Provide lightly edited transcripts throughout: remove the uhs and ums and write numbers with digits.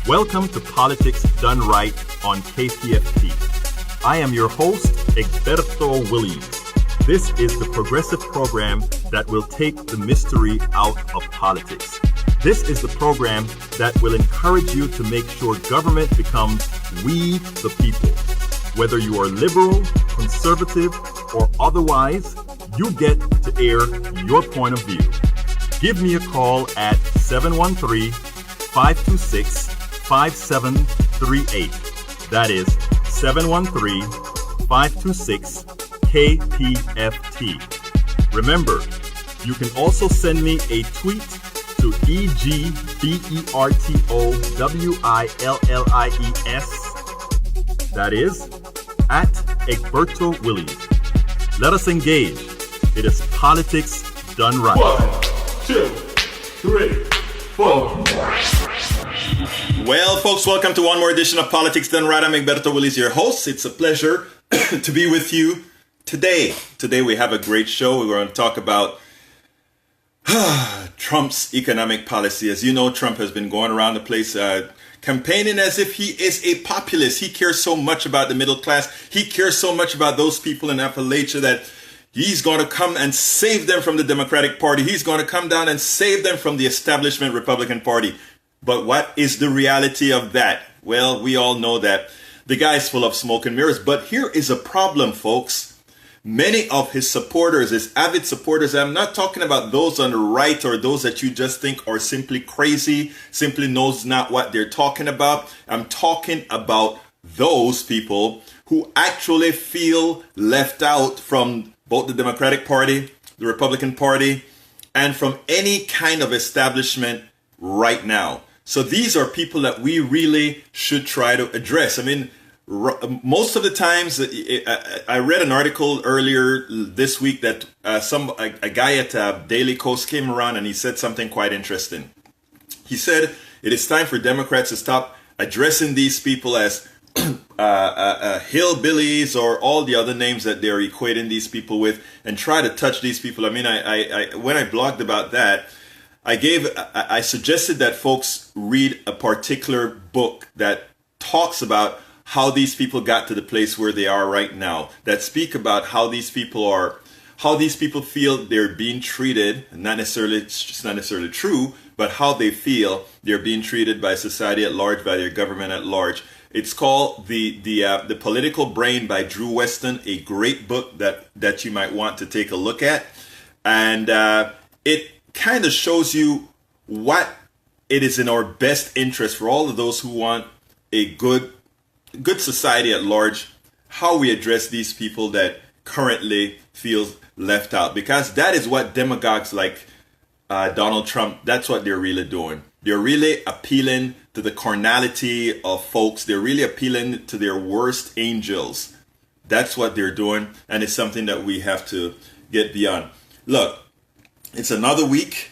Welcome to Politics Done Right on KPFT. I am your host, Egberto Willies. This is the progressive program that will take the mystery out of politics. This is the program that will encourage you to make sure government becomes we the people. Whether you are liberal, conservative, or otherwise, you get to air your point of view. Give me a call at 713-526-5738. That is 713-526-KPFT. Remember, you can also send me a tweet to EGBERTOWILLIES. That is at Egberto Willies. Let us engage. It is politics done right. 1, 2, 3, 4. Well, folks, welcome to one more edition of Politics Done Right. I'm Egberto Willies, your host. It's a pleasure to be with you today. Today we have a great show. We're going to talk about Trump's economic policy. As you know, Trump has been going around the place campaigning as if he is a populist. He cares so much about the middle class. He cares so much about those people in Appalachia that he's going to come and save them from the Democratic Party. He's going to come down and save them from the establishment Republican Party. But what is the reality of that? Well, we all know that the guy's full of smoke and mirrors. But here is a problem, folks. Many of his supporters, his avid supporters, I'm not talking about those on the right or those that you just think are simply crazy, simply knows not what they're talking about. I'm talking about those people who actually feel left out from both the Democratic Party, the Republican Party, and from any kind of establishment right now. So these are people that we really should try to address. I mean, most of the times, I read an article earlier this week that a guy at Daily Kos came around and he said something quite interesting. He said it is time for Democrats to stop addressing these people as hillbillies or all the other names that they're equating these people with, and try to touch these people. I mean, I when I blogged about that, I suggested that folks read a particular book that talks about how these people got to the place where they are right now, that speak about how these people feel they're being treated, it's just not necessarily true, but how they feel they're being treated by society at large, by their government at large. It's called The Political Brain by Drew Weston, a great book that you might want to take a look at. And it kind of shows you what it is in our best interest for all of those who want a good society at large, how we address these people that currently feel left out. Because that is what demagogues like Donald Trump, that's what they're really doing. They're really appealing to the carnality of folks. They're really appealing to their worst angels. That's what they're doing. And it's something that we have to get beyond. Look, it's another week,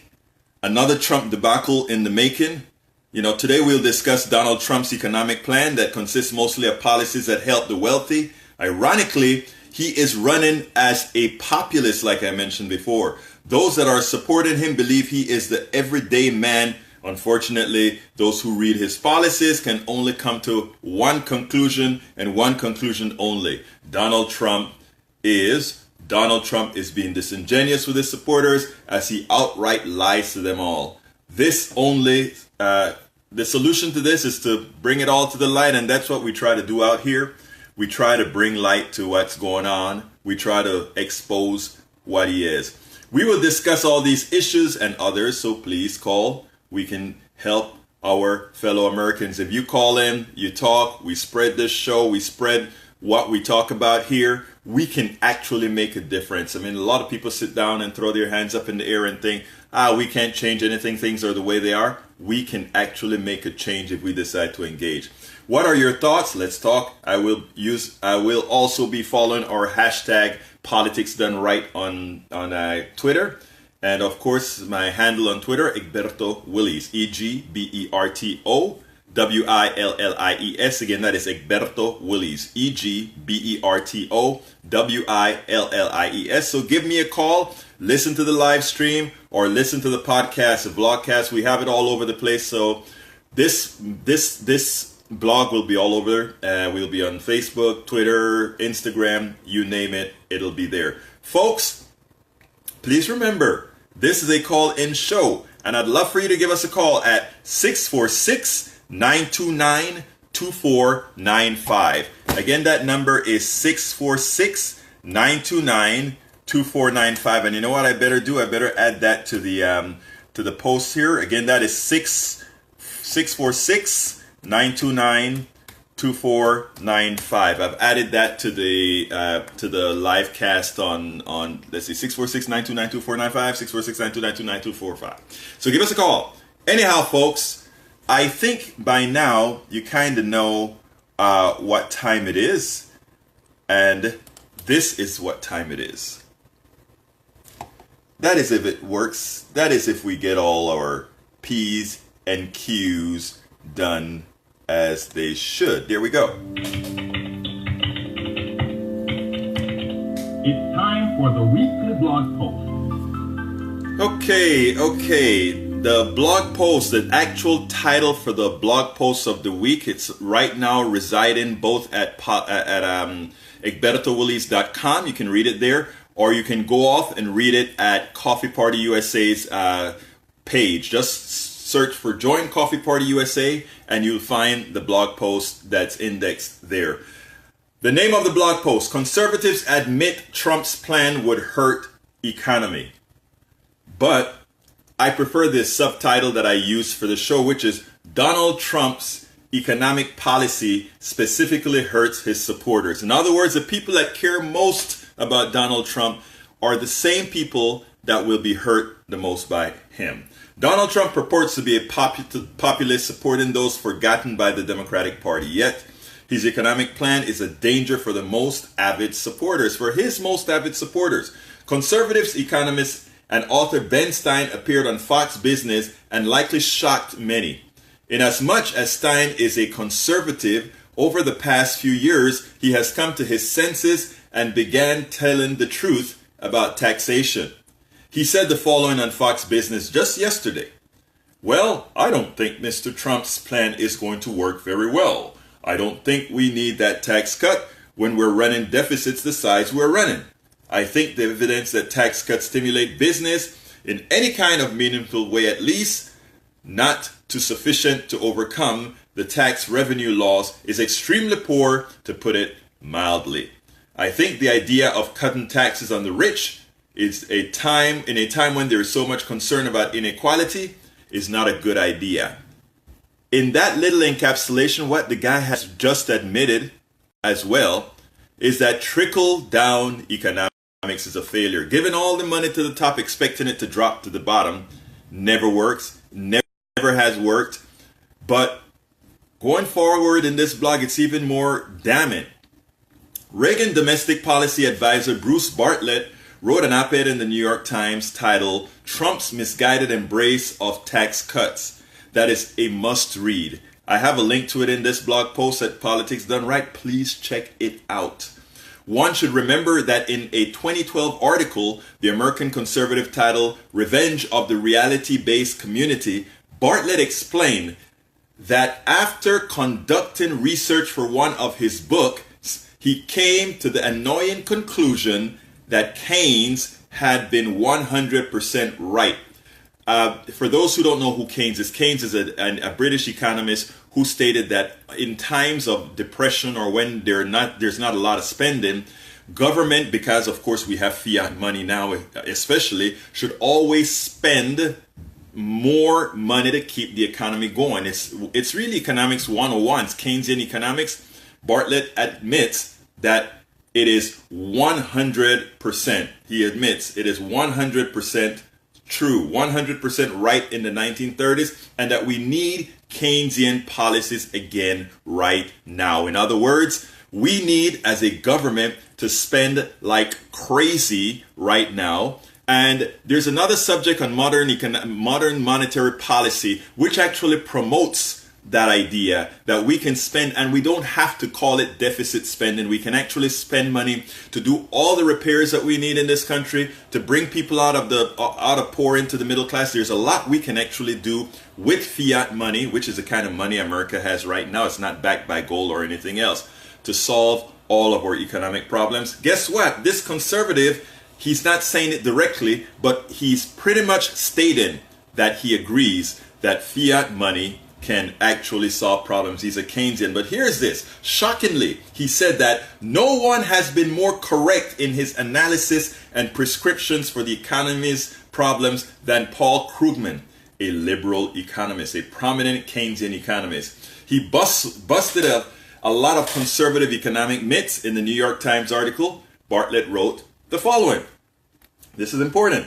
another Trump debacle in the making. You know, today we'll discuss Donald Trump's economic plan that consists mostly of policies that help the wealthy. Ironically, he is running as a populist, like I mentioned before. Those that are supporting him believe he is the everyday man. Unfortunately, those who read his policies can only come to one conclusion, and one conclusion only. Donald Trump is being disingenuous with his supporters as he outright lies to them all. The solution to this is to bring it all to the light, and that's what we try to do out here. We try to bring light to what's going on. We try to expose what he is. We will discuss all these issues and others, so please call. We can help our fellow Americans. If you call in, you talk, we spread this show, we spread what we talk about here, we can actually make a difference. I mean, a lot of people sit down and throw their hands up in the air and think, we can't change anything, things are the way they are. We can actually make a change if we decide to engage. What are your thoughts? Let's talk. I will also be following our hashtag Politics Done Right on Twitter. And of course, my handle on Twitter, Egberto Willies, EGBERTO WILLIES. Again, that is Egberto Willies, EGBERTO WILLIES. So give me a call, listen to the live stream, or listen to the podcast, the vlogcast. We have it all over the place. So This blog will be all over. We'll be on Facebook, Twitter, Instagram, you name it, it'll be there. Folks, please remember, this is a call-in show, and I'd love for you to give us a call at 646-929-2495. Again, that number is 646-929-2495. And you know what I better do? I better add that to the post here. Again, that is 646-929-2495. I've added that to the live cast on let's see, 646-929-2495, 646-929-2495. So give us a call. Anyhow, folks, I think by now you kind of know what time it is, and this is what time it is. That is if it works. That is if we get all our P's and Q's done as they should. There we go. It's time for the weekly blog post. Okay. The blog post, the actual title for the blog post of the week, it's right now residing both at egbertowillies.com. You can read it there, or you can go off and read it at Coffee Party USA's page. Just search for Join Coffee Party USA and you'll find the blog post that's indexed there. The name of the blog post: Conservatives Admit Trump's Plan Would Hurt Economy. But I prefer this subtitle that I use for the show, which is Donald Trump's Economic Policy Specifically Hurts His Supporters. In other words, the people that care most about Donald Trump are the same people that will be hurt the most by him. Donald Trump purports to be a populist, supporting those forgotten by the Democratic Party. Yet, his economic plan is a danger for the most avid supporters. For his most avid supporters, conservatives, economists, and author Ben Stein appeared on Fox Business and likely shocked many. Inasmuch as Stein is a conservative, over the past few years, he has come to his senses and began telling the truth about taxation. He said the following on Fox Business just yesterday. Well, I don't think Mr. Trump's plan is going to work very well. I don't think we need that tax cut when we're running deficits the size we're running. I think the evidence that tax cuts stimulate business in any kind of meaningful way, at least not too sufficient to overcome the tax revenue loss, is extremely poor, to put it mildly. I think the idea of cutting taxes on the rich is in a time when there is so much concern about inequality is not a good idea. In that little encapsulation, what the guy has just admitted as well is that trickle-down economics is a failure. Giving all the money to the top, expecting it to drop to the bottom, never works, never has worked. But going forward in this blog, it's even more damning. Reagan domestic policy advisor Bruce Bartlett wrote an op-ed in the New York Times titled Trump's Misguided Embrace of Tax Cuts. That is a must read. I have a link to it in this blog post at Politics Done Right. Please check it out. One should remember that in a 2012 article, the American conservative titled Revenge of the Reality-Based Community, Bartlett explained that after conducting research for one of his books, he came to the annoying conclusion that Keynes had been 100% right. For those who don't know who Keynes is a British economist who stated that in times of depression or when there's not a lot of spending, government, because of course we have fiat money now especially, should always spend more money to keep the economy going. It's really economics 101. It's Keynesian economics. Bartlett admits that it is 100%. He admits it is 100% true, 100% right in the 1930s, and that we need Keynesian policies again right now. In other words, we need as a government to spend like crazy right now. And there's another subject on modern monetary policy which actually promotes that idea that we can spend, and we don't have to call it deficit spending. We can actually spend money to do all the repairs that we need in this country, to bring people out of poor into the middle class. There's a lot we can actually do with fiat money, which is the kind of money America has right now. It's not backed by gold or anything else, to solve all of our economic problems. Guess what? This conservative, he's not saying it directly, but he's pretty much stating that he agrees that fiat money can actually solve problems. He's a Keynesian. But here's this. Shockingly, he said that no one has been more correct in his analysis and prescriptions for the economy's problems than Paul Krugman, a liberal economist, a prominent Keynesian economist. He busted a lot of conservative economic myths in the New York Times article. Bartlett wrote the following. This is important.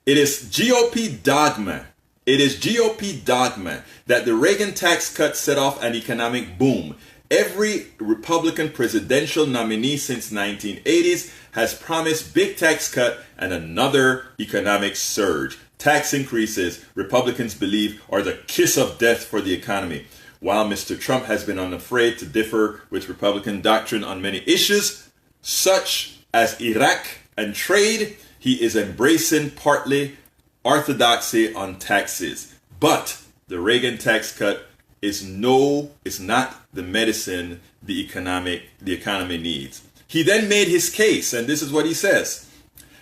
It is GOP dogma. It is GOP dogma that the Reagan tax cut set off an economic boom. Every Republican presidential nominee since 1980s has promised big tax cut and another economic surge. Tax increases, Republicans believe, are the kiss of death for the economy. While Mr. Trump has been unafraid to differ with Republican doctrine on many issues, such as Iraq and trade, he is embracing partly orthodoxy on taxes. But the Reagan tax cut is not the medicine the economy needs. He then made his case, and this is what he says.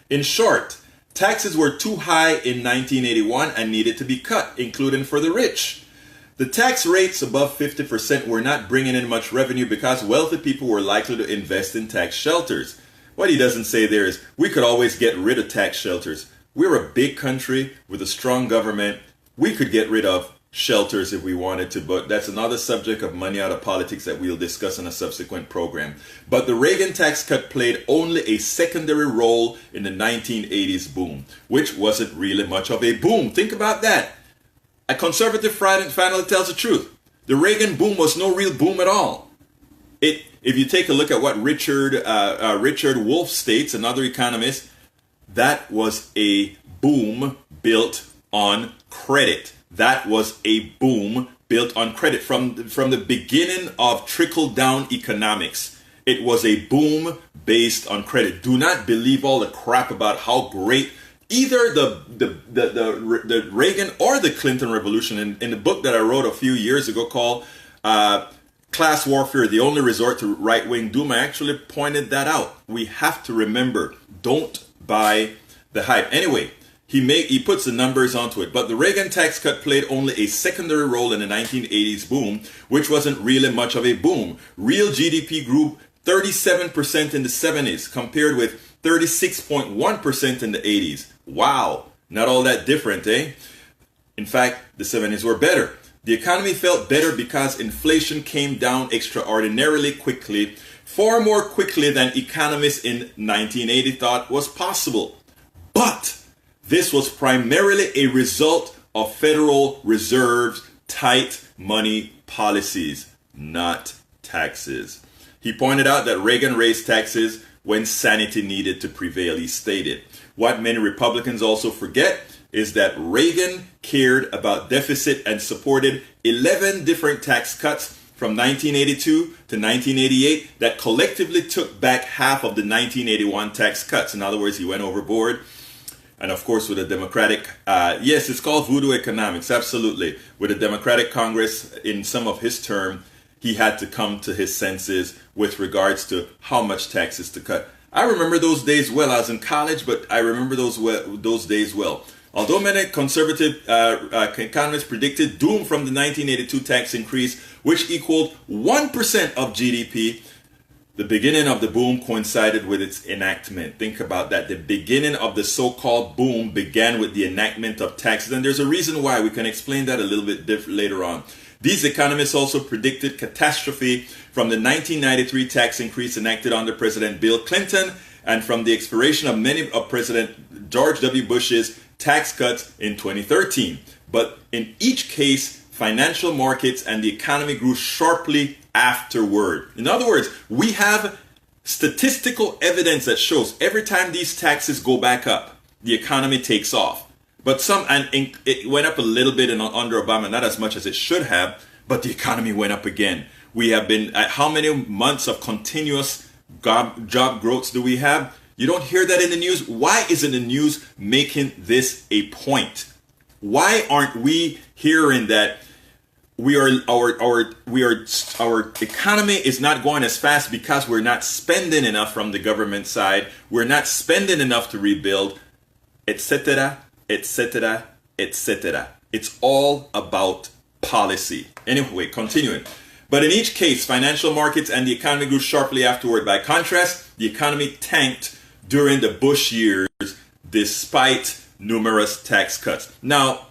In short, taxes were too high in 1981 and needed to be cut, including for the rich. The tax rates above 50% were not bringing in much revenue because wealthy people were likely to invest in tax shelters. What he doesn't say there is we could always get rid of tax shelters. We're a big country with a strong government. We could get rid of shelters if we wanted to, but that's another subject of money out of politics that we'll discuss in a subsequent program. But the Reagan tax cut played only a secondary role in the 1980s boom, which wasn't really much of a boom. Think about that. A conservative finally tells the truth. The Reagan boom was no real boom at all. If you take a look at what Richard Wolff states, another economist, that was a boom built on credit. That was a boom built on credit. From the beginning of trickle-down economics, it was a boom based on credit. Do not believe all the crap about how great either the Reagan or the Clinton Revolution. In the book that I wrote a few years ago called Class Warfare, the Only Resort to Right-Wing Doom, I actually pointed that out. We have to remember, don't buy the hype. Anyway, he puts the numbers onto it. But the Reagan tax cut played only a secondary role in the 1980s boom, which wasn't really much of a boom. Real GDP grew 37% in the 70s compared with 36.1% in the 80s. Wow, not all that different, eh? In fact, the 70s were better. The economy felt better because inflation came down extraordinarily quickly, far more quickly than economists in 1980 thought was possible. But this was primarily a result of Federal Reserve's tight money policies, not taxes. He pointed out that Reagan raised taxes when sanity needed to prevail, he stated. What many Republicans also forget is that Reagan cared about deficit and supported 11 different tax cuts from 1982 to 1988 that collectively took back half of the 1981 tax cuts. In other words, he went overboard. And of course, with a Democratic, yes, it's called voodoo economics, absolutely. With a Democratic Congress in some of his term, he had to come to his senses with regards to how much taxes to cut. I remember those days well. I was in college, but I remember those days well. Although many conservative economists predicted doom from the 1982 tax increase, which equaled 1% of GDP, the beginning of the boom coincided with its enactment. Think about that. The beginning of the so-called boom began with the enactment of taxes. And there's a reason why. We can explain that a little bit later on. These economists also predicted catastrophe from the 1993 tax increase enacted under President Bill Clinton and from the expiration of many of President George W. Bush's tax cuts in 2013. But in each case, financial markets and the economy grew sharply afterward. In other words, we have statistical evidence that shows every time these taxes go back up, the economy takes off. But it went up a little bit under Obama, not as much as it should have, but the economy went up again. We have been at how many months of continuous job growth do we have? You don't hear that in the news. Why isn't the news making this a point? Why aren't we hearing that our economy is not going as fast because we're not spending enough from the government side. We're not spending enough to rebuild, etc., etc., etc. It's all about policy. Anyway, continuing. But in each case, financial markets and the economy grew sharply afterward. By contrast, the economy tanked during the Bush years despite numerous tax cuts. Now,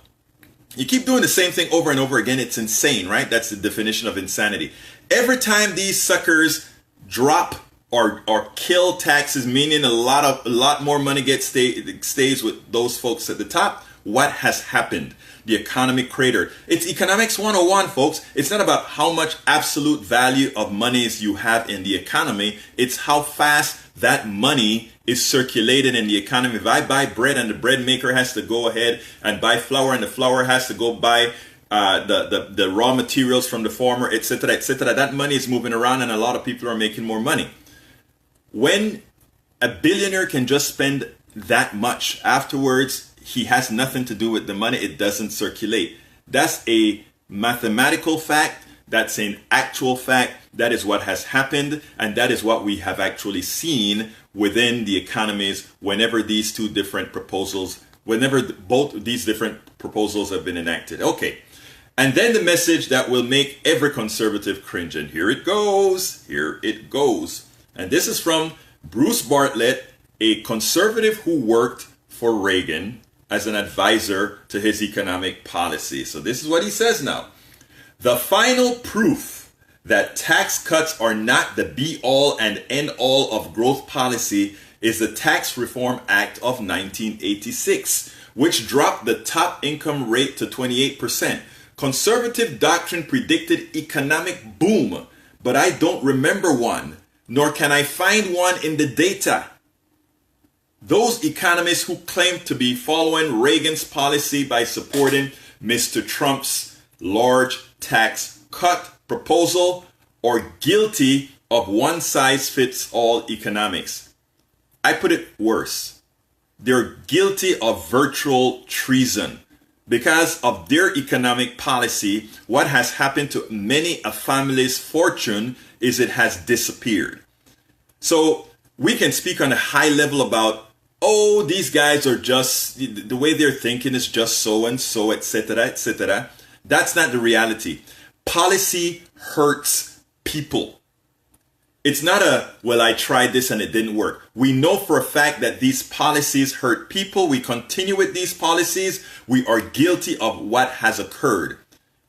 you keep doing the same thing over and over again. It's insane, right? That's the definition of insanity. Every time these suckers drop or kill taxes, meaning a lot more money stays with those folks at the top, what has happened? The economy cratered. It's economics 101, folks. It's not about how much absolute value of monies you have in the economy. It's how fast that money is circulated in the economy. If I buy bread and the bread maker has to go ahead and buy flour and the flour has to go buy the raw materials from the farmer, etc., etc., that money is moving around and a lot of people are making more money. When a billionaire can just spend that much, afterwards he has nothing to do with the money, it doesn't circulate. That's a mathematical fact. That's an actual fact. That is what has happened, and that is what we have actually seen within the economies whenever both these different proposals have been enacted. Okay. And then the message that will make every conservative cringe, and here it goes. And this is from Bruce Bartlett, a conservative who worked for Reagan as an advisor to his economic policy. So this is what he says now. The final proof that tax cuts are not the be-all and end-all of growth policy is the Tax Reform Act of 1986, which dropped the top income rate to 28%. Conservative doctrine predicted economic boom, but I don't remember one, nor can I find one in the data. Those economists who claim to be following Reagan's policy by supporting Mr. Trump's large tax cut proposal are guilty of one-size-fits-all economics. I put it worse. They're guilty of virtual treason. Because of their economic policy, what has happened to many a family's fortune is it has disappeared. So we can speak on a high level about, oh, these guys are just, the way they're thinking is just so and so, etc., etc. That's not the reality. Policy hurts people. It's not well, I tried this and it didn't work. We know for a fact that these policies hurt people. We continue with these policies. We are guilty of what has occurred.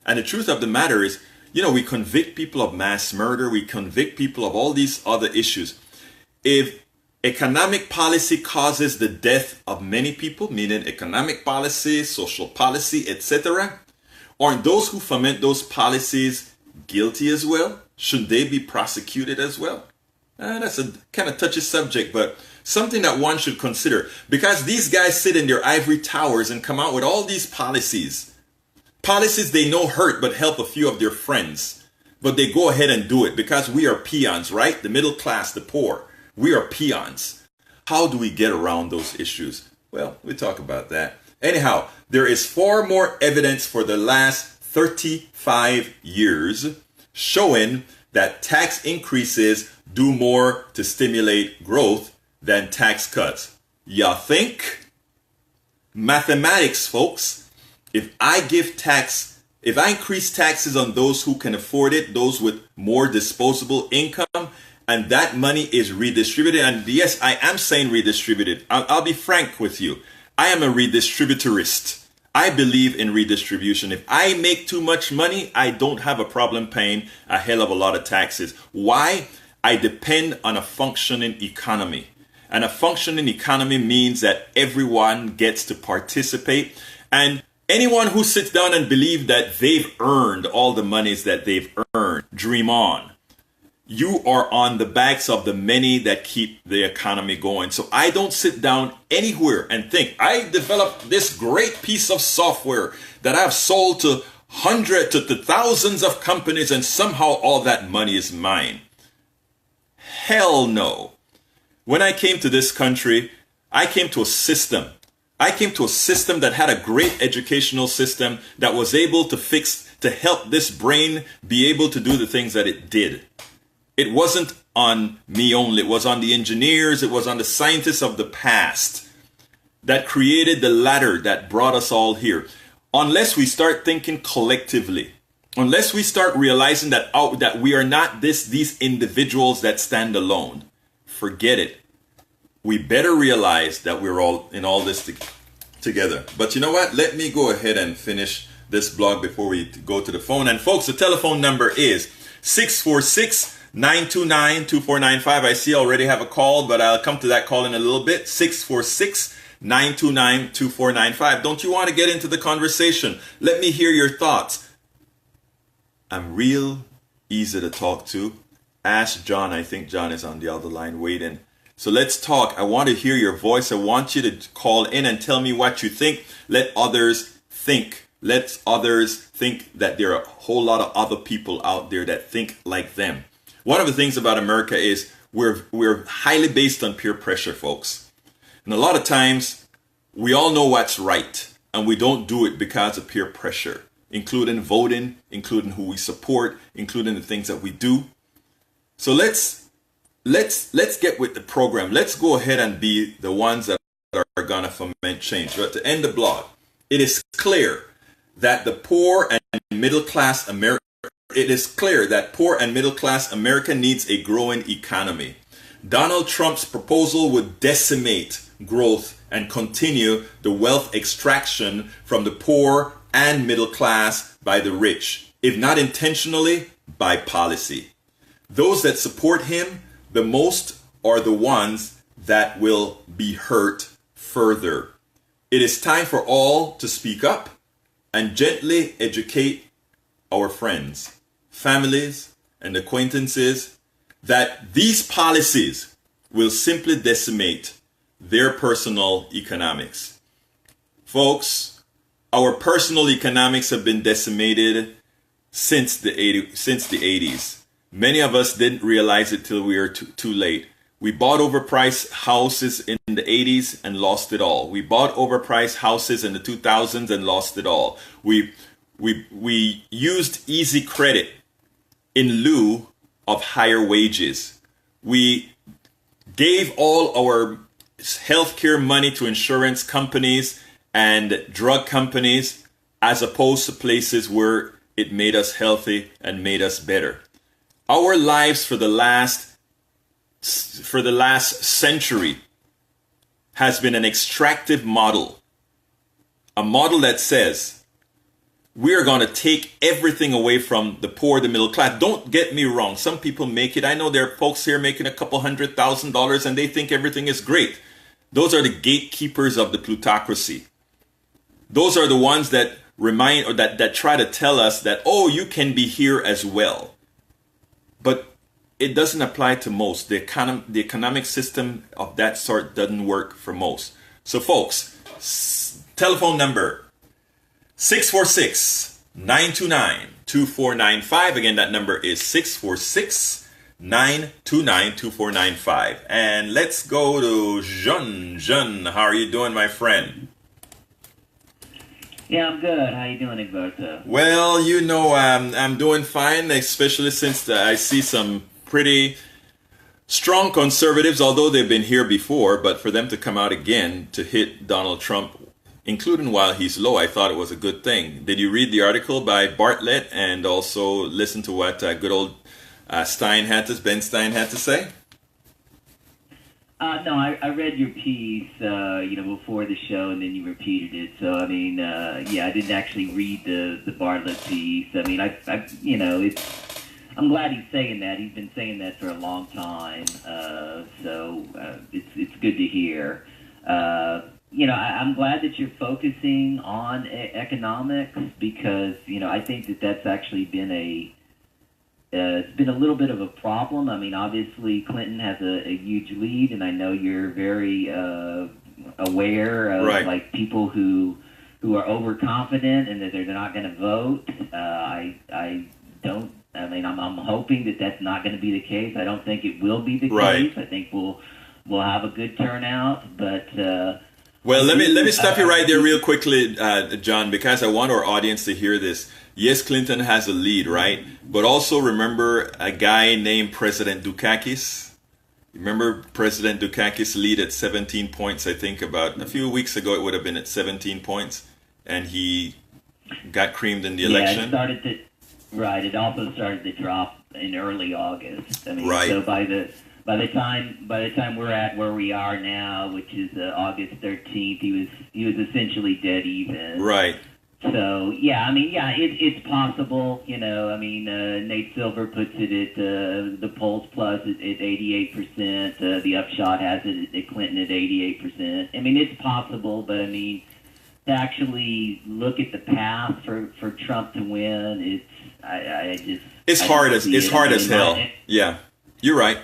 And the truth of the matter is, we convict people of mass murder. We convict people of all these other issues. If economic policy causes the death of many people, meaning economic policy, social policy, etc., aren't those who foment those policies guilty as well? Should they be prosecuted as well? That's a kind of touchy subject, but something that one should consider. Because these guys sit in their ivory towers and come out with all these policies. Policies they know hurt but help a few of their friends. But they go ahead and do it because we are peons, right? The middle class, the poor. We are peons. How do we get around those issues? Well, we'll talk about that. Anyhow, there is far more evidence for the last 35 years showing that tax increases do more to stimulate growth than tax cuts. Ya think? Mathematics, folks. If I increase taxes on those who can afford it, those with more disposable income, and that money is redistributed, and yes, I am saying redistributed. I'll be frank with you. I am a redistributorist. I believe in redistribution. If I make too much money, I don't have a problem paying a hell of a lot of taxes. Why? I depend on a functioning economy. And a functioning economy means that everyone gets to participate. And anyone who sits down and believes that they've earned all the monies that they've earned, dream on. You are on the backs of the many that keep the economy going. So I don't sit down anywhere and think, I developed this great piece of software that I've sold to hundreds to thousands of companies and somehow all that money is mine. Hell no. When I came to this country, I came to a system I came to a system that had a great educational system that was able to help this brain be able to do the things that it did. It wasn't on me only. It was on the engineers. It was on the scientists of the past that created the ladder that brought us all here. Unless we start thinking collectively, unless we start realizing that that we are not these individuals that stand alone, forget it. We better realize that we're all in all this together. But you know what? Let me go ahead and finish this blog before we go to the phone. And folks, the telephone number is 646-929-2495. I see I already have a call, but I'll come to that call in a little bit. 646-929-2495. Don't you want to get into the conversation? Let me hear your thoughts. I'm real easy to talk to. Ask John. I think John is on the other line waiting. So let's talk. I want to hear your voice. I want you to call in and tell me what you think. Let others think. Let others think that there are a whole lot of other people out there that think like them. One of the things about America is we're highly based on peer pressure, folks. And a lot of times we all know what's right and we don't do it because of peer pressure, including voting, including who we support, including the things that we do. So let's get with the program. Let's go ahead and be the ones that are going to foment change. But to end the blog, it is clear that the poor and middle class America needs a growing economy. Donald Trump's proposal would decimate growth and continue the wealth extraction from the poor and middle class by the rich, if not intentionally, by policy. Those that support him the most are the ones that will be hurt further. It is time for all to speak up and gently educate our friends, families, and acquaintances that these policies will simply decimate their personal economics. Folks, our personal economics have been decimated since the 80s. Many of us didn't realize it till we were too late. We bought overpriced houses in the 80s and lost it all. We bought overpriced houses in the 2000s and lost it all. We used easy credit in lieu of higher wages. We gave all our healthcare money to insurance companies and drug companies as opposed to places where it made us healthy and made us better. Our lives for the last century has been an extractive model. A model that says we are going to take everything away from the poor, the middle class. Don't get me wrong. Some people make it. I know there are folks here making a couple $100,000 and they think everything is great. Those are the gatekeepers of the plutocracy. Those are the ones that remind or that try to tell us that, oh, you can be here as well. But it doesn't apply to most. The economic system of that sort doesn't work for most. So folks, telephone number 646-929-2495. Again, that number is 646-929-2495. And let's go to Jean. Jean, how are you doing, my friend? Yeah, I'm good. How you doing, Egberto? Well, you know, I'm doing fine, especially since I see some pretty strong conservatives, although they've been here before, but for them to come out again to hit Donald Trump, including while he's low, I thought it was a good thing. Did you read the article by Bartlett and also listen to what good old Ben Stein had to say? No, I read your piece, before the show, and then you repeated it. So, I mean, yeah, I didn't actually read the Bartlett piece. I mean, I'm glad he's saying that. He's been saying that for a long time. So it's good to hear. I'm glad that you're focusing on economics because, I think that's actually been it's been a little bit of a problem. I mean, obviously, Clinton has a huge lead, and I know you're very aware of like people who are overconfident and that they're not going to vote. I'm hoping that that's not going to be the case. I don't think it will be the case. I think we'll have a good turnout, but Well, let me stop you right there real quickly, John, because I want our audience to hear this. Yes, Clinton has a lead, right? But also remember a guy named President Dukakis. Remember President Dukakis' lead at 17 points, I think about a few weeks ago it would have been at 17 points, and he got creamed in the election. Yeah, it also started to drop in early August. I mean, right. So by the time we're at where we are now, which is August 13th, he was essentially dead even. Right. So it's possible. I mean, Nate Silver puts it at the polls plus at 88%. The upshot has it at Clinton at 88%. I mean, it's possible, but I mean, to actually look at the path for Trump to win, it's hard as hell. Yeah, you're right.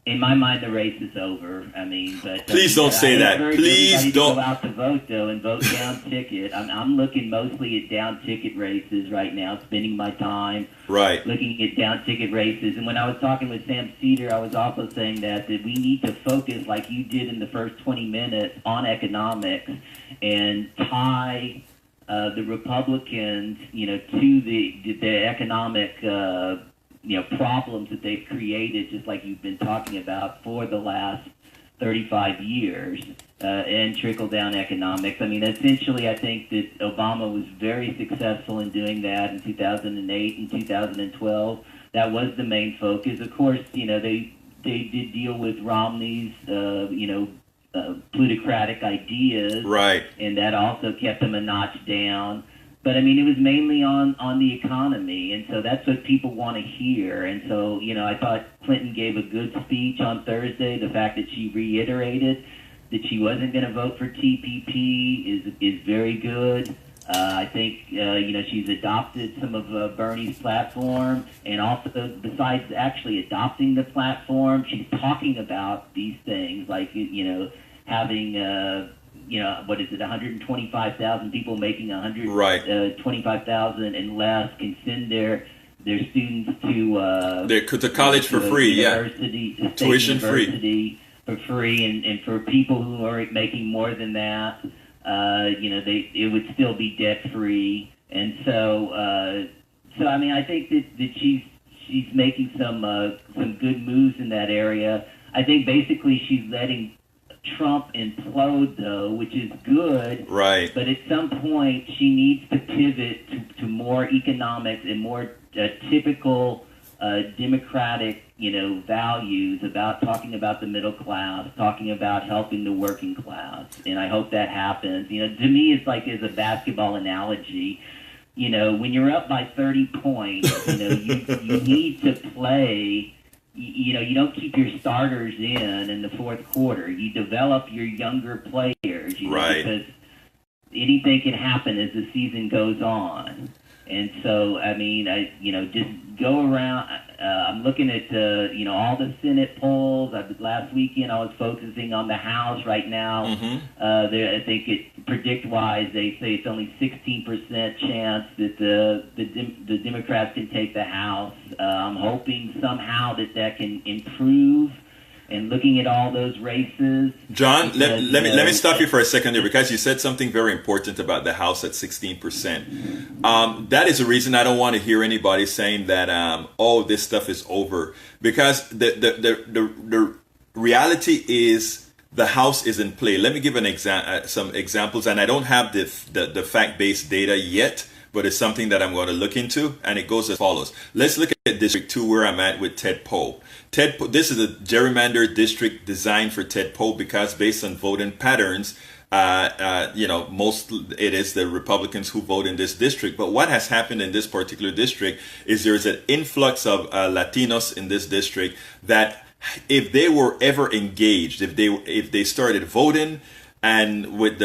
In my mind, the race is over. I mean, but please don't say that. Please don't go out to vote though and vote down ticket. I'm looking mostly at down ticket races right now. Spending my time looking at down ticket races. And when I was talking with Sam Cedar, I was also saying that we need to focus, like you did in the first 20 minutes, on economics and tie the Republicans, to the economic. Problems that they've created, just like you've been talking about for the last 35 years, and trickle-down economics. I mean, essentially, I think that Obama was very successful in doing that in 2008 and 2012. That was the main focus. Of course, they did deal with Romney's, plutocratic ideas, right, and that also kept them a notch down. But I mean, it was mainly on the economy, and so that's what people want to hear. And so, I thought Clinton gave a good speech on Thursday. The fact that she reiterated that she wasn't going to vote for TPP is very good. I think she's adopted some of Bernie's platform, and also besides actually adopting the platform, she's talking about these things like having. 125,000 people making 125,000 and less can send their students to college for free, tuition free for free, and for people who are making more than that, it would still be debt free, and so I mean, I think that she's making some good moves in that area. I think basically she's letting Trump implode, though, which is good. Right. But at some point, she needs to pivot to more economics and more typical democratic, values about talking about the middle class, talking about helping the working class. And I hope that happens. To me, it's like as a basketball analogy. When you're up by 30 points, you need to play. You don't keep your starters in the fourth quarter. You develop your younger players, right? Because anything can happen as the season goes on. And so, I mean, just go around. I'm looking at, all the Senate polls. Last weekend I was focusing on the House. Right now, I think predict-wise, they say it's only 16% chance that the Democrats can take the House. I'm hoping somehow that can improve. And looking at all those races, John, let me stop you for a second there, because you said something very important about the House at 16%. That is the reason I don't want to hear anybody saying that this stuff is over, because the reality is the House is in play. Let me give some examples, and I don't have the fact-based data yet, but it's something that I'm going to look into, and it goes as follows. Let's look at District 2, where I'm at with Ted Poe. This is a gerrymandered district designed for Ted Poe because based on voting patterns, it is the Republicans who vote in this district. But what has happened in this particular district is there's an influx of Latinos in this district that if they were ever engaged, if they started voting, and with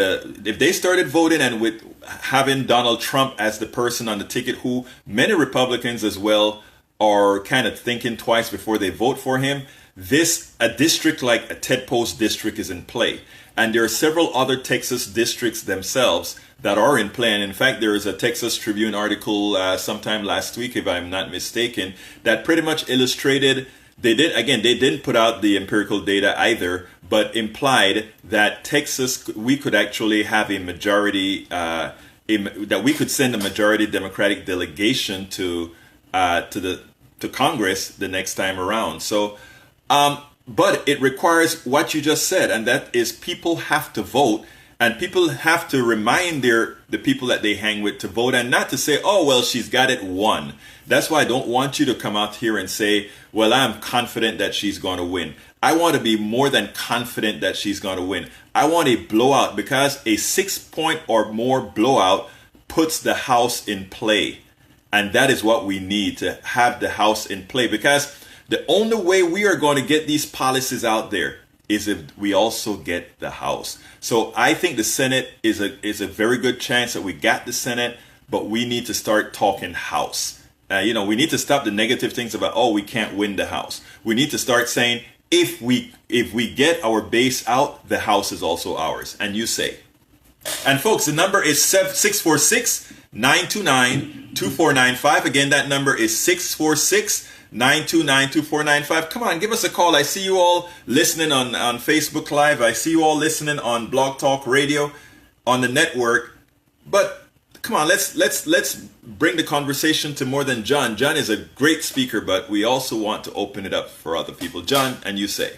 having Donald Trump as the person on the ticket, who many Republicans as well are kind of thinking twice before they vote for him, a district like a Ted Poe's district is in play. And there are several other Texas districts themselves that are in play. And in fact, there is a Texas Tribune article sometime last week, if I'm not mistaken, that pretty much illustrated They didn't put out the empirical data either, but implied that Texas, we could actually have a majority, that we could send a majority Democratic delegation to Congress the next time around. So, but it requires what you just said, and that is people have to vote, and people have to remind the people that they hang with to vote, and not to say, oh, well, she's got it won. That's why I don't want you to come out here and say, well, I'm confident that she's going to win. I want to be more than confident that she's going to win. I want a blowout, because a 6-point or more blowout puts the House in play. And that is what we need, to have the House in play, because the only way we are going to get these policies out there is if we also get the House. So I think the Senate is a very good chance that we got the Senate, but we need to start talking House. We need to stop the negative things about, oh, we can't win the House. We need to start saying, if we get our base out, the House is also ours. And you say. And folks, the number is 646-929-2495. Again, that number is 646-929-2495. Come on, give us a call. I see you all listening on Facebook Live. I see you all listening on Blog Talk Radio, on the network. But come on, let's bring the conversation to more than John. John is a great speaker, but we also want to open it up for other people. John, and you say.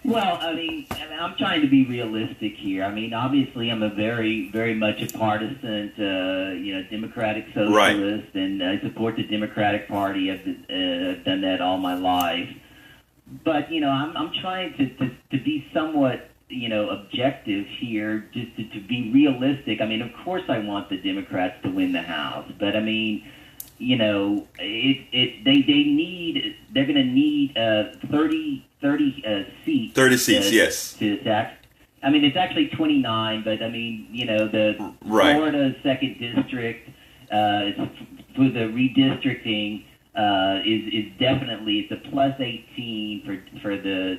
Well, I mean, I'm trying to be realistic here. I mean, obviously, I'm a very, very much a partisan, Democratic socialist, right, and I support the Democratic Party. I've done that all my life. But, I'm trying to be somewhat, objective here, just to be realistic. I mean, of course I want the Democrats to win the House, but I mean, they're going to need 30 seats. 30 seats, yes. I mean, it's actually 29, but I mean, the right. Florida 2nd District for the redistricting is definitely, it's a plus 18 for the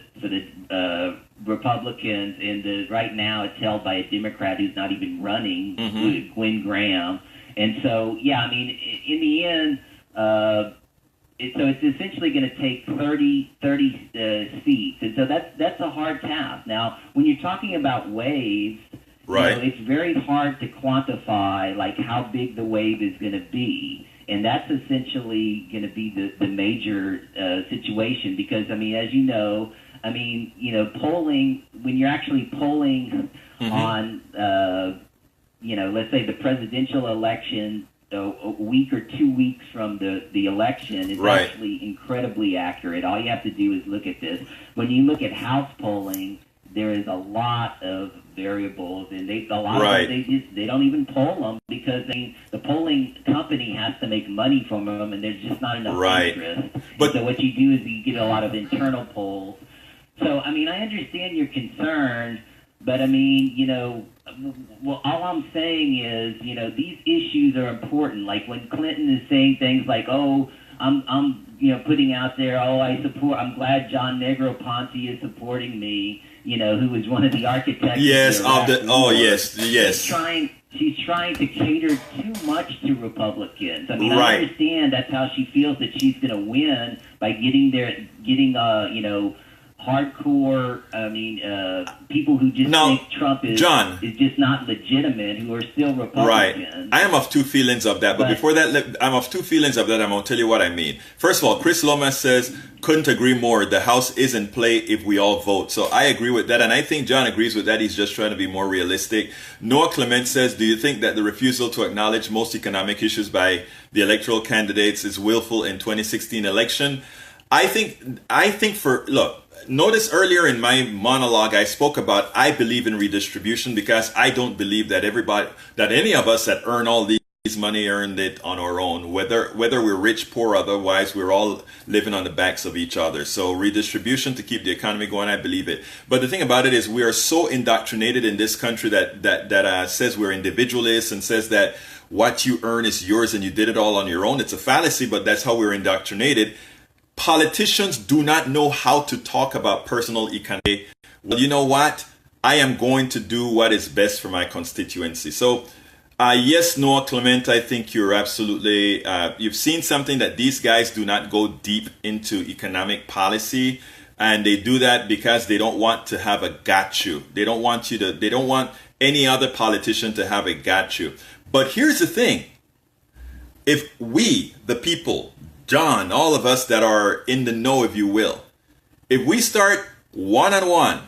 Republicans, and right now it's held by a Democrat who's not even running, Gwen Graham. And so, yeah, I mean, in the end, it's essentially going to take 30 seats, and so that's a hard task. Now, when you're talking about waves, right, it's very hard to quantify like how big the wave is going to be, and that's essentially going to be the major situation, because I mean, as you know, polling, when you're actually polling on let's say the presidential election, a week or 2 weeks from the election is right, actually incredibly accurate. All you have to do is look at this. When you look at House polling, there is a lot of variables, and they don't even poll them, because the polling company has to make money from them, and there's just not enough interest. But so what you do is you get a lot of internal polls. So I mean, I understand your concern, but I mean, well, all I'm saying is, these issues are important. Like when Clinton is saying things like, "Oh, I'm putting out there, I'm glad John Negroponte is supporting me," who was one of the architects. Yes, yes. She's trying to cater too much to Republicans. I mean, right, I understand that's how she feels that she's going to win by getting hardcore, people who just think Trump is just not legitimate, who are still Republicans. Right. I am of two feelings of that, but before that, I'm of two feelings of that. I'm going to tell you what I mean. First of all, Chris Lomas says, couldn't agree more. The House is in play if we all vote. So I agree with that, and I think John agrees with that. He's just trying to be more realistic. Noah Clement says, do you think that the refusal to acknowledge most economic issues by the electoral candidates is willful in 2016 election? I think look, notice earlier in my monologue, I spoke about I believe in redistribution, because I don't believe that any of us that earn all these money earned it on our own, whether we're rich, poor, otherwise, we're all living on the backs of each other. So redistribution to keep the economy going, I believe it. But the thing about it is, we are so indoctrinated in this country that says we're individualists and says that what you earn is yours and you did it all on your own. It's a fallacy, but that's how we're indoctrinated. Politicians do not know how to talk about personal economy. Well, you know what? I am going to do what is best for my constituency. So Yes, Noah Clement, I think you're absolutely, you've seen something that these guys do not go deep into economic policy. And they do that because they don't want to have a got you. They don't want any other politician to have a got you. But here's the thing. If we, the people, John, all of us that are in the know, if you will, if we start one-on-one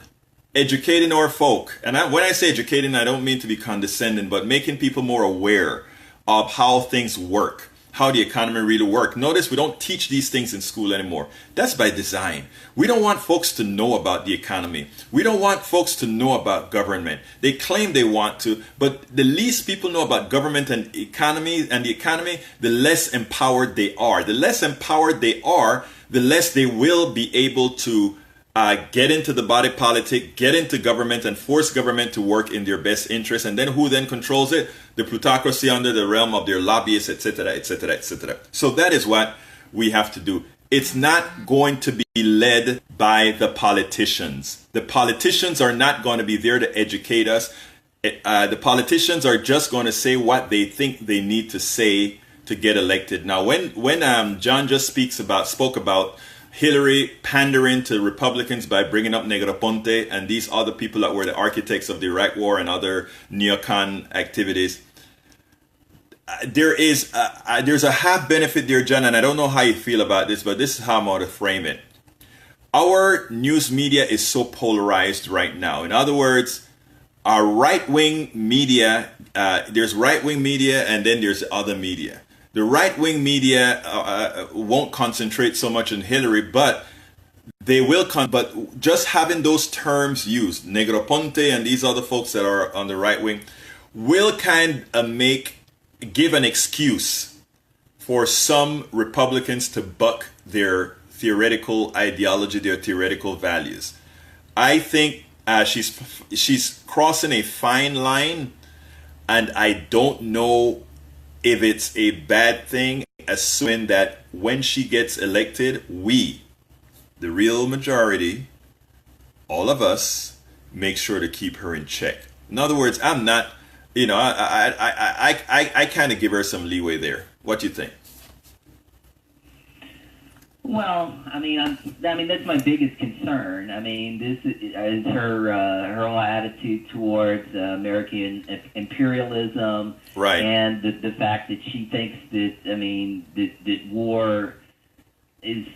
educating our folk, and when I say educating, I don't mean to be condescending, but making people more aware of how things work, how the economy really works. Notice we don't teach these things in school anymore. That's by design. We don't want folks to know about the economy. We don't want folks to know about government. They claim they want to, but the least people know about government and the economy, the less empowered they are. The less empowered they are, the less they will be able to get into the body politic, get into government, and force government to work in their best interest. And then who then controls it? The plutocracy under the realm of their lobbyists, etc., etc., etc. So that is what we have to do. It's not going to be led by the politicians. The politicians are not going to be there to educate us. The politicians are just going to say what they think they need to say to get elected. Now, when John just spoke about Hillary pandering to Republicans by bringing up Negroponte and these other people that were the architects of the Iraq War and other neocon activities, there's a half benefit there, John, and I don't know how you feel about this, but this is how I'm going to frame it. Our news media is so polarized right now. In other words, our right-wing media, there's right-wing media and then there's other media. The right-wing media won't concentrate so much on Hillary, but they will. But just having those terms used, Negroponte and these other folks that are on the right wing, will kind of give an excuse for some Republicans to buck their theoretical ideology, their theoretical values. I think she's crossing a fine line, and I don't know if it's a bad thing, assuming that when she gets elected, we, the real majority, all of us, make sure to keep her in check. In other words, I'm not, I kind of give her some leeway there. What do you think? Well, I mean, that's my biggest concern. I mean, this is her whole attitude towards American imperialism, right? And the fact that she thinks that war is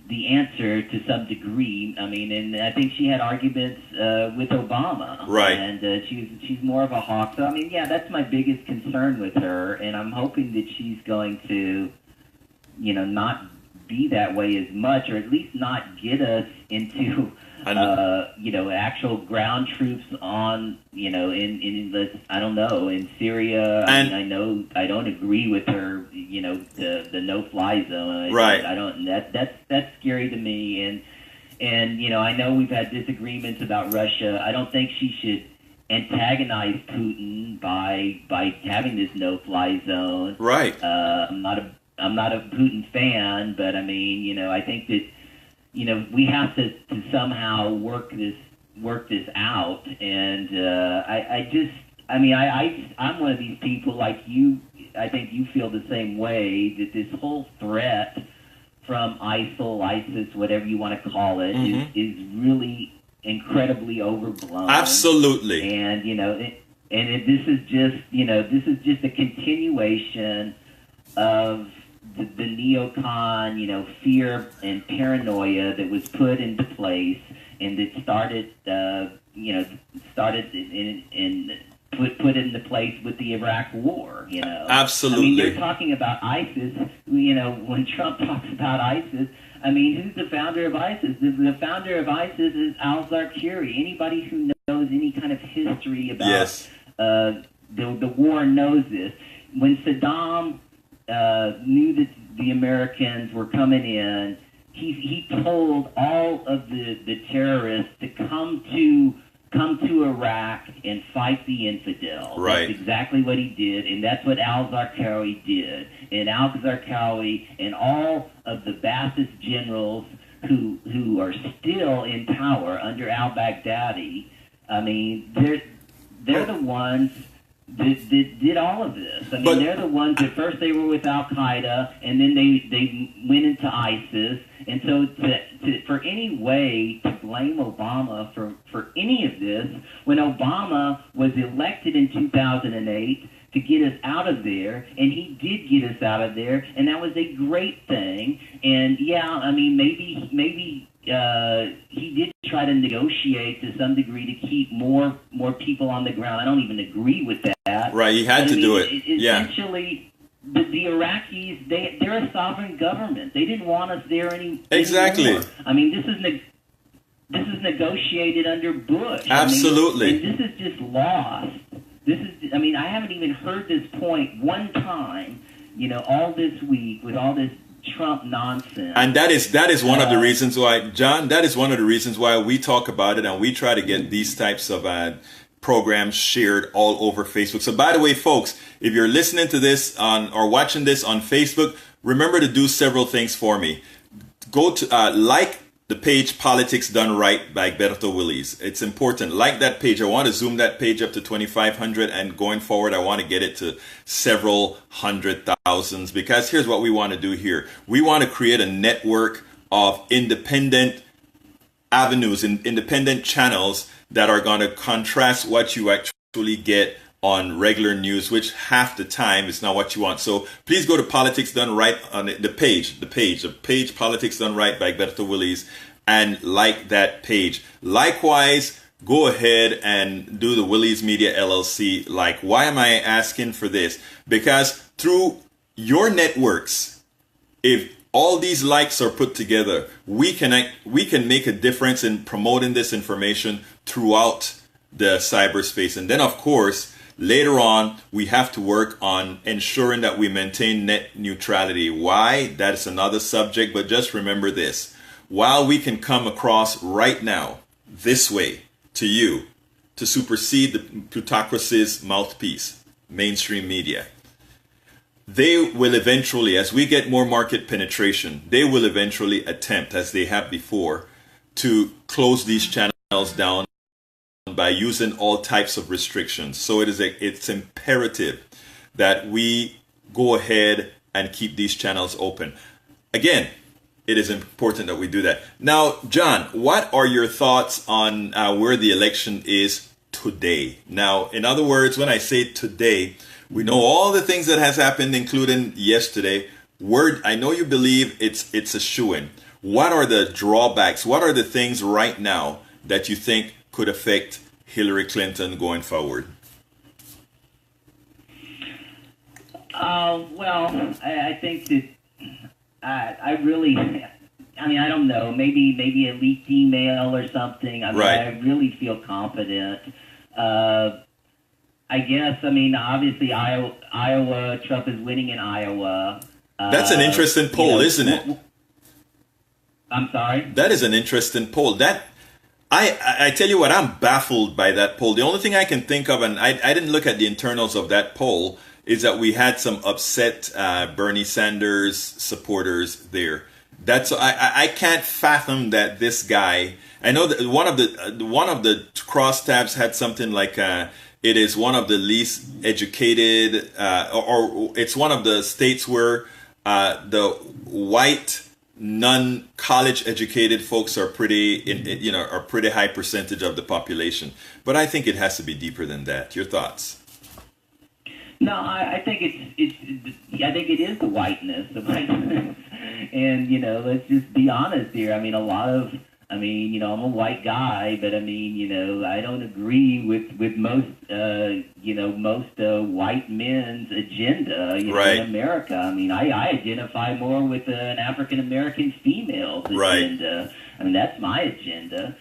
the answer to some degree. I mean, and I think she had arguments with Obama, right? And she's more of a hawk. So I mean, yeah, that's my biggest concern with her, and I'm hoping that she's going to, not be that way as much, or at least not get us into actual ground troops on in I don't know, in Syria. And I know I don't agree with her, the no-fly zone. Right. I don't. That's scary to me. And I know we've had disagreements about Russia. I don't think she should antagonize Putin by having this no-fly zone. Right. I'm not a Putin fan, but I mean, I think that, we have to somehow work this out. And I'm one of these people like you. I think you feel the same way, that this whole threat from ISIL, ISIS, whatever you want to call it, is really incredibly overblown. Absolutely. And this is just a continuation of the neocon, fear and paranoia that was put into place, and that started put into place with the Iraq War. Absolutely. I mean, they're talking about ISIS. When Trump talks about ISIS, I mean, who's the founder of ISIS? The founder of ISIS is al-Zarqawi. Anybody who knows any kind of history about the war knows this. When Saddam knew that the Americans were coming in, he told all of the terrorists to come to Iraq and fight the infidels. Right. That's exactly what he did, and that's what al-Zarqawi did. And al-Zarqawi and all of the Ba'athist generals who are still in power under al-Baghdadi, I mean, they're the ones did all of this. I mean, But- they're the ones at first they were with Al Qaeda, and then they went into ISIS. And so for any way to blame Obama for any of this, when Obama was elected in 2008 to get us out of there, and he did get us out of there, and that was a great thing. And yeah, I mean, maybe he did try to negotiate to some degree to keep more people on the ground. I don't even agree with that. Right, he had But, to I mean, do it. Yeah. Essentially, the Iraqis, they're a sovereign government. They didn't want us there Exactly. anymore. I mean, this is negotiated under Bush. Absolutely. I mean, and this is just lost. I mean, I haven't even heard this point one time, all this week with all this Trump nonsense. And that is one of the reasons why, John, that is one of the reasons why we talk about it and we try to get these types of programs shared all over Facebook. So by the way, folks, if you're listening to this or watching this on Facebook, remember to do several things for me. Go to like the page Politics Done Right by Berto Willis. It's important. Like that page. I want to zoom that page up to 2,500, and going forward, I want to get it to several hundred thousands, because here's what we want to do here. We want to create a network of independent avenues and independent channels that are going to contrast what you actually get on regular news, which half the time is not what you want. So please go to Politics Done Right on the page Politics Done Right by Berto Willis, and like that page. Likewise, go ahead and do the Willis Media LLC. Like, why am I asking for this? Because through your networks, if all these likes are put together, we can make a difference in promoting this information throughout the cyberspace. And then, of course, later on, we have to work on ensuring that we maintain net neutrality. Why? That is another subject, but just remember this. While we can come across right now this way to you to supersede the plutocracy's mouthpiece, mainstream media, they will eventually, as we get more market penetration, they will eventually attempt, as they have before, to close these channels down by using all types of restrictions. So it's imperative that we go ahead and keep these channels open. Again, it is important that we do that. Now, John, what are your thoughts on where the election is today? Now, in other words, when I say today, we know all the things that has happened, including yesterday. I know you believe it's a shoo-in. What are the drawbacks? What are the things right now that you think could affect Hillary Clinton going forward? Well, I think that I don't know. Maybe a leaked email or something. Right. I really feel confident. I guess. Obviously, Iowa. Trump is winning in Iowa. That's an interesting poll, isn't it? I'm sorry? That is an interesting poll. I tell you what, I'm baffled by that poll. The only thing I can think of, and I didn't look at the internals of that poll, is that we had some upset Bernie Sanders supporters there. I can't fathom that this guy. I know that one of the crosstabs had something like it is one of the least educated, or it's one of the states where the white non-college educated folks are pretty high percentage of the population. But I think it has to be deeper than that. Your thoughts? No, I think I think it is the whiteness, and let's just be honest here. I'm a white guy, but I don't agree with most white men's agenda Right. in America. I identify more with an African American female's agenda. Right. That's my agenda.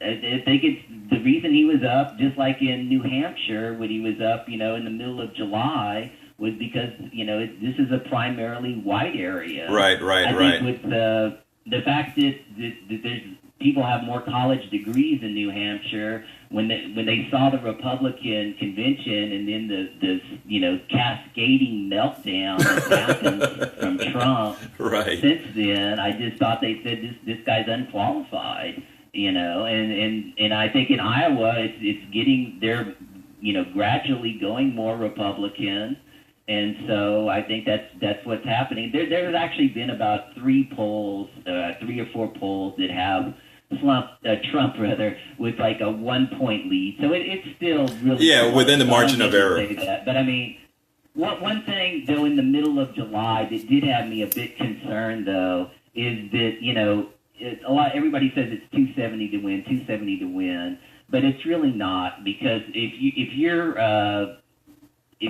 I think it's the reason he was up, just like in New Hampshire when he was up, in the middle of July, was because, this is a primarily white area. Right. I think with the fact that there's people have more college degrees in New Hampshire, when they saw the Republican convention and then the cascading meltdown that happened from Trump. Right. Since then, I just thought they said this guy's unqualified. And I think in Iowa, it's getting they're gradually going more Republican, and so I think that's what's happening. There's actually been about three or four polls that have Trump rather with like a 1 point lead. So it's still really within the margin of error. But I mean, one thing though in the middle of July that did have me a bit concerned though is that everybody says it's 270 to win, 270 to win, but it's really not, because if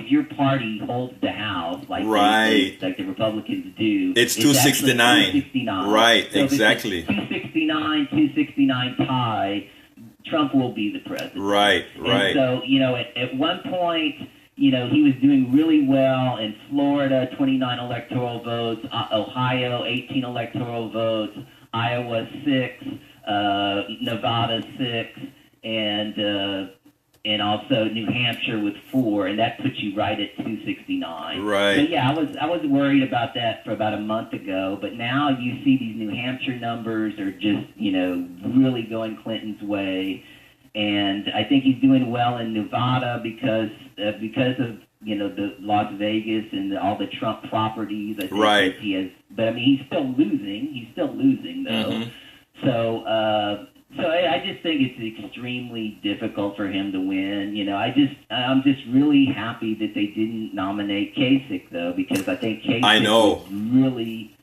your party holds the House like like the Republicans do, it's 269. 269. Right, so exactly. 269 tie, Trump will be the president. Right. And so at one point, he was doing really well in Florida, 29 electoral votes, Ohio, 18 electoral votes, Iowa 6, Nevada 6, and also New Hampshire with 4, and that puts you right at 269. Right. So yeah, I was worried about that for about a month ago, but now you see these New Hampshire numbers are just really going Clinton's way, and I think he's doing well in Nevada because of the Las Vegas and all the Trump properties. I think he has, but I mean he's still losing though. Mm-hmm. So I just think it's extremely difficult for him to win. I'm just really happy that they didn't nominate Kasich though, because I think Kasich would really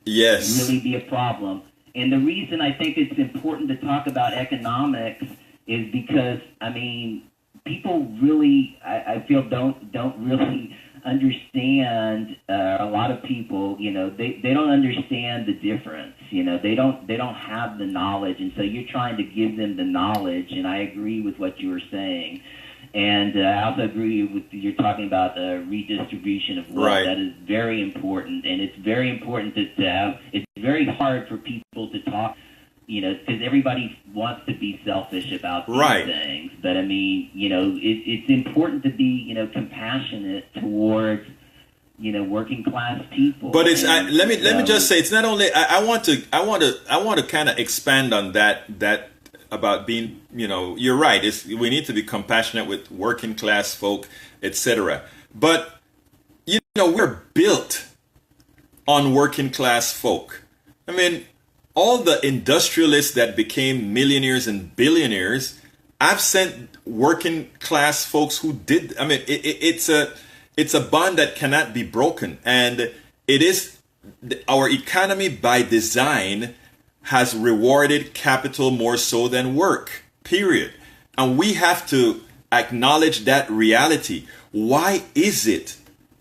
be a problem. And the reason I think it's important to talk about economics is because I mean people really I feel don't really understand. A lot of people, they don't understand the difference. They don't have the knowledge, and so you're trying to give them the knowledge. And I agree with what you were saying, and I also agree with you're talking about the redistribution of wealth. Right. That is very important, and it's very important to have. It's very hard for people to talk. Because everybody wants to be selfish about these things. But I mean, it's important to be, compassionate towards, working class people. But it's let me just say it's not only I want to kind of expand on that about being you're right. We need to be compassionate with working class folk, etc. But we're built on working class folk. I mean, all the industrialists that became millionaires and billionaires, I've sent working class folks who did. I mean, it's a bond that cannot be broken, and it is our economy by design has rewarded capital more so than work. Period. And we have to acknowledge that reality. Why is it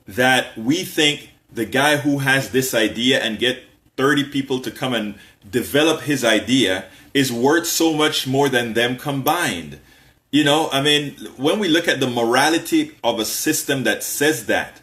that we think the guy who has this idea and get 30 people to come and develop his idea is worth so much more than them combined? I mean, when we look at the morality of a system that says that,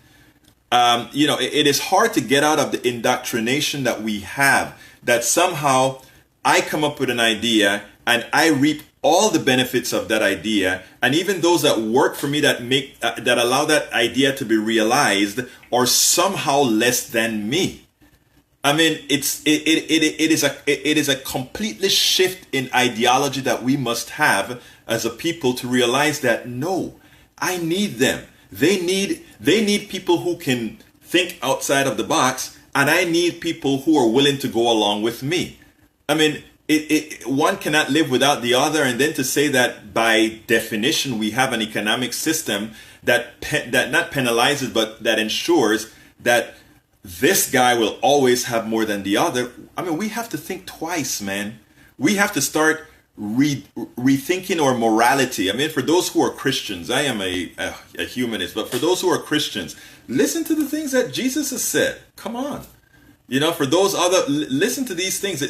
it is hard to get out of the indoctrination that we have, that somehow I come up with an idea and I reap all the benefits of that idea, and even those that work for me that allow that idea to be realized are somehow less than me. I mean, it is a completely shift in ideology that we must have as a people to realize that no, I need them. They need people who can think outside of the box, and I need people who are willing to go along with me. I mean, one cannot live without the other, and then to say that by definition we have an economic system that not penalizes but that ensures that this guy will always have more than the other. I mean, we have to think twice, man. We have to start rethinking our morality. I mean, for those who are Christians, I am a humanist, but for those who are Christians, listen to the things that Jesus has said. Come on. For those listen to these things.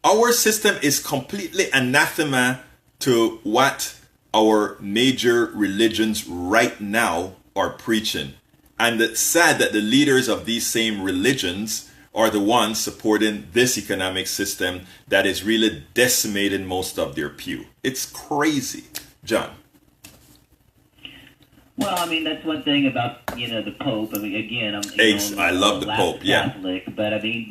Our system is completely anathema to what our major religions right now are preaching. And it's sad that the leaders of these same religions are the ones supporting this economic system that is really decimating most of their pew. It's crazy. John. Well, I mean, that's one thing about, the Pope. I mean, again, I love the Pope, yeah. Catholic, but I mean,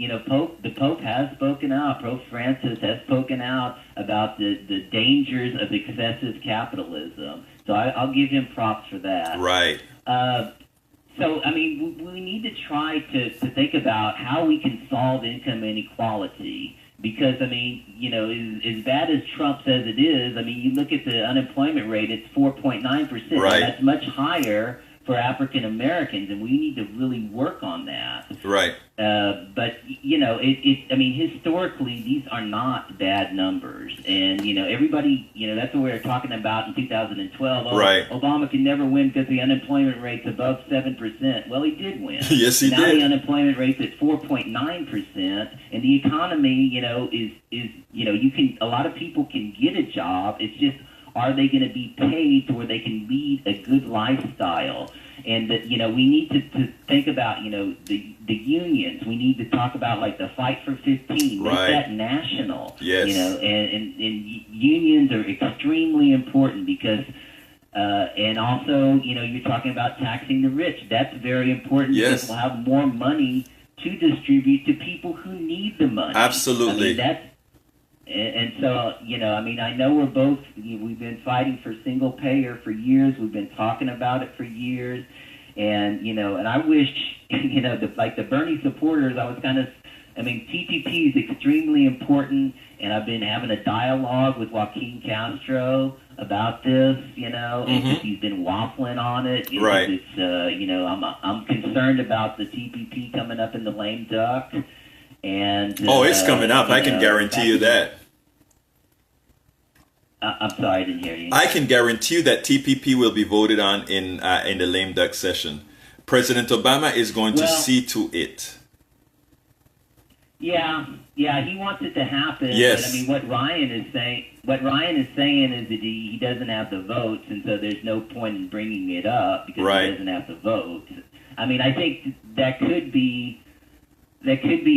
the Pope has spoken out. Pope Francis has spoken out about the dangers of excessive capitalism. So I'll give him props for that. Right. So, I mean, we need to try to think about how we can solve income inequality. Because, I mean, as bad as Trump says it is, I mean, you look at the unemployment rate, it's 4.9%. Right. That's much higher for African Americans, and we need to really work on that. Right. But, I mean, historically, these are not bad numbers. And, everybody, that's what we were talking about in 2012. Oh, right. Obama can never win because the unemployment rate's above 7%. Well, he did win. Yes, he now did. The unemployment rate's at 4.9%, and the economy, is a lot of people can get a job. It's just, are they going to be paid to where they can lead a good lifestyle? And that, we need to think about, the unions. We need to talk about like the Fight for 15, make right. that national. Yes. And unions are extremely important because, and also, you're talking about taxing the rich. That's very important. Yes. Because we'll have more money to distribute to people who need the money. Absolutely. I mean, and so, I mean, I know we've been fighting for single payer for years. We've been talking about it for years. And, and I wish, the Bernie supporters, TPP is extremely important. And I've been having a dialogue with Joaquin Castro about this, Mm-hmm. and he's been waffling on it. Right. It's, I'm concerned about the TPP coming up in the lame duck. And, it's coming up. I can guarantee you that. I'm sorry, I didn't hear you. I can guarantee you that TPP will be voted on in the lame duck session. President Obama is going to see to it. Yeah, he wants it to happen. Yes. But, I mean, what Ryan is saying is that he doesn't have the votes, and so there's no point in bringing it up because right. he doesn't have the votes. I mean, I think that could be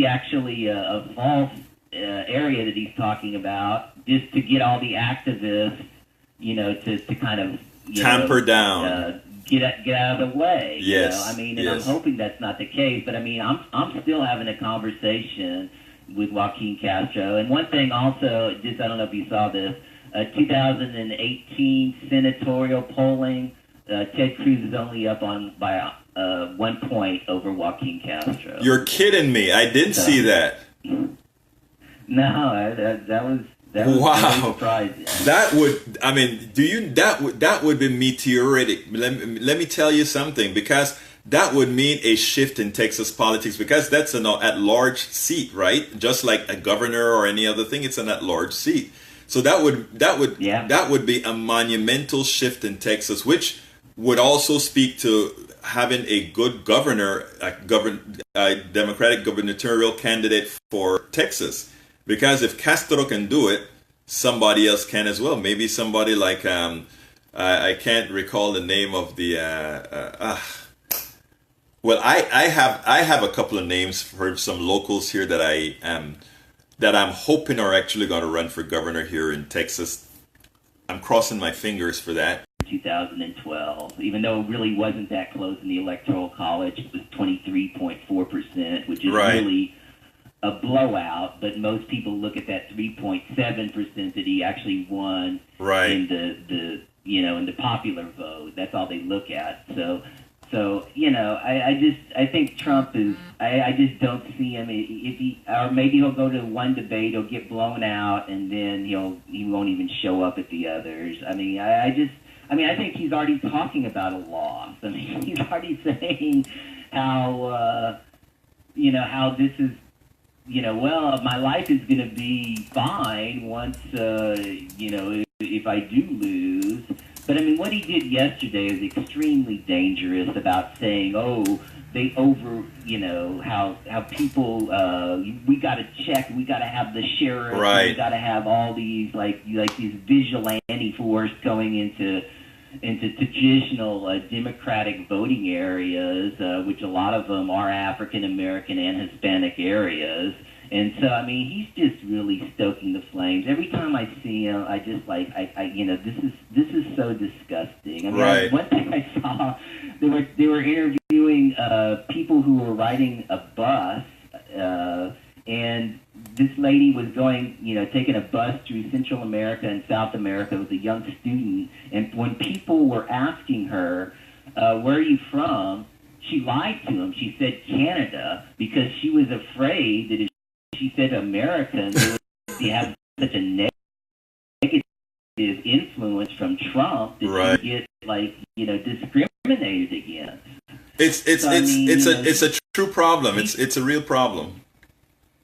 actually a false area that he's talking about, just to get all the activists, to kind of tamper down, get out of the way. Yes, I mean, and yes. I'm hoping that's not the case. But I mean, I'm still having a conversation with Joaquin Castro. And one thing also, I don't know if you saw this, 2018 senatorial polling, Ted Cruz is only up by 1 point over Joaquin Castro. You're kidding me. I didn't see that. No, that was wow. really surprising. That would, I mean, that would be meteoric. Let me tell you something, because that would mean a shift in Texas politics, because that's an at-large seat, right? Just like a governor or any other thing, it's an at-large seat. So that would be a monumental shift in Texas, which would also speak to having a good governor, a Democratic gubernatorial candidate for Texas. Because if Castro can do it, somebody else can as well. Maybe somebody like I can't recall the name of the. Well, I have a couple of names for some locals here that I'm hoping are actually going to run for governor here in Texas. I'm crossing my fingers for that. 2012, even though it really wasn't that close in the Electoral College, it was 23.4%, which is right. really a blowout, but most people look at that 3.7% that he actually won right. in the popular vote. That's all they look at. So I think Trump is. I just don't see him. Or maybe he'll go to one debate, he'll get blown out, and then he won't even show up at the others. I mean, I think he's already talking about a loss. I mean, he's already saying how how this is. Well, my life is going to be fine once, if I do lose. But, I mean, what he did yesterday is extremely dangerous about saying, they how people, we got to check, we got to have the sheriff, right. we got to have all these, like these vigilante force going into traditional Democratic voting areas, which a lot of them are African American and Hispanic areas, And so, I mean, he's just really stoking the flames. Every time I see him, I just like, this is so disgusting. I mean, Right. one thing I saw, they were interviewing people who were riding a bus, and this lady was going, taking a bus through Central America and South America with a young student. And when people were asking her, where are you from? She lied to them. She said Canada, because she was afraid that if she said American, they would have such a negative influence from Trump that Right. she would get, discriminated against. It's a true problem. It's a real problem.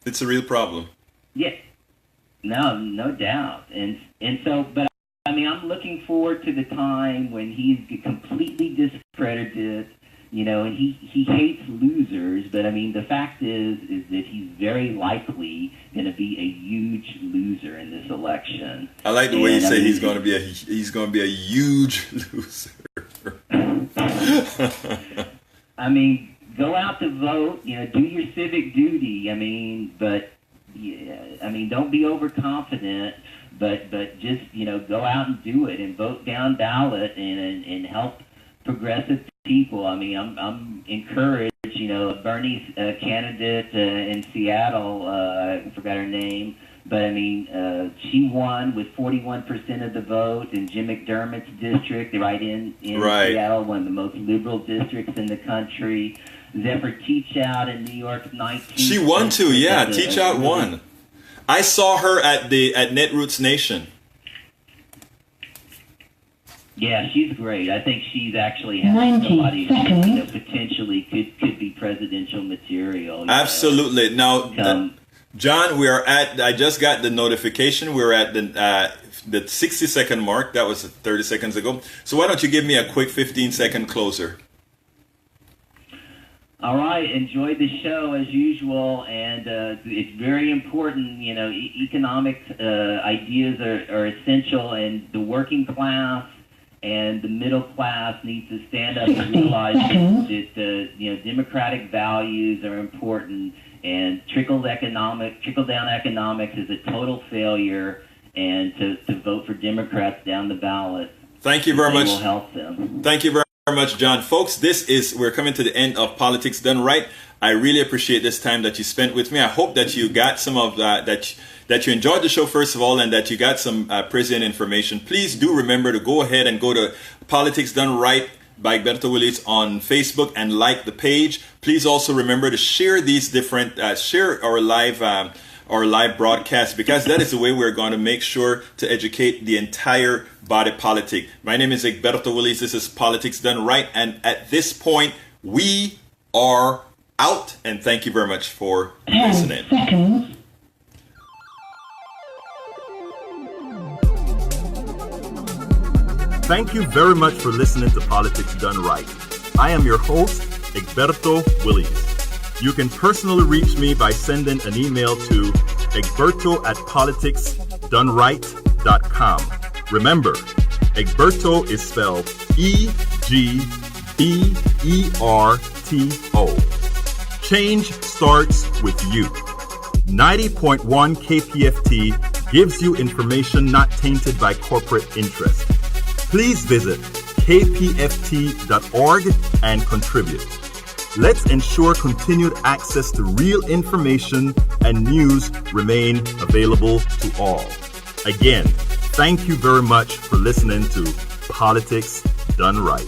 It's a real problem. Yeah, no doubt. And so, but I mean, I'm looking forward to the time when he's completely discredited. And he hates losers, but I mean, the fact is that he's very likely going to be a huge loser in this election. I like the way you say he's going to be a huge loser. I mean, go out to vote. Do your civic duty. I mean, but don't be overconfident. But just go out and do it and vote down ballot and help progressive people. I mean, I'm encouraged. Bernie's candidate in Seattle, I forgot her name, but I mean, she won with 41% of the vote in Jim McDermott's district, right in Right. Seattle, one of the most liberal districts in the country. Zephyr Teachout in New York's 19. She won too. Yeah, Teachout won. I saw her at Netroots Nation. Yeah, she's great. I think she's actually somebody who potentially could be presidential material. Absolutely. Now, John, I just got the notification. We're at the 60-second mark. That was 30 seconds ago. So why don't you give me a quick 15-second closer? All right, enjoyed the show as usual, and it's very important. Economic ideas are essential, and the working class and the middle class needs to stand up and realize that democratic values are important, and trickle-down economics is a total failure, and to vote for Democrats down the ballot. Thank you very much. Will help them. Thank you very much, John. Folks, we're coming to the end of Politics Done Right. I really appreciate this time that you spent with me. I hope that you got some of that you enjoyed the show, first of all, and that you got some present information. Please do remember to go ahead and go to Politics Done Right by Egberto Willies on Facebook and like the page. Please also remember to share these different, share our live broadcast, because that is the way we're going to make sure to educate the entire body politic. My name is Egberto Willies. This is Politics Done Right. And at this point, we are out. And thank you very much for listening. 10 seconds. Thank you very much for listening to Politics Done Right. I am your host, Egberto Willies. You can personally reach me by sending an email to egberto@politicsdoneright.com. Remember, Egberto is spelled E-G-B-E-R-T-O. Change starts with you. 90.1 KPFT gives you information not tainted by corporate interest. Please visit kpft.org and contribute. Let's ensure continued access to real information and news remain available to all. Again, thank you very much for listening to Politics Done Right.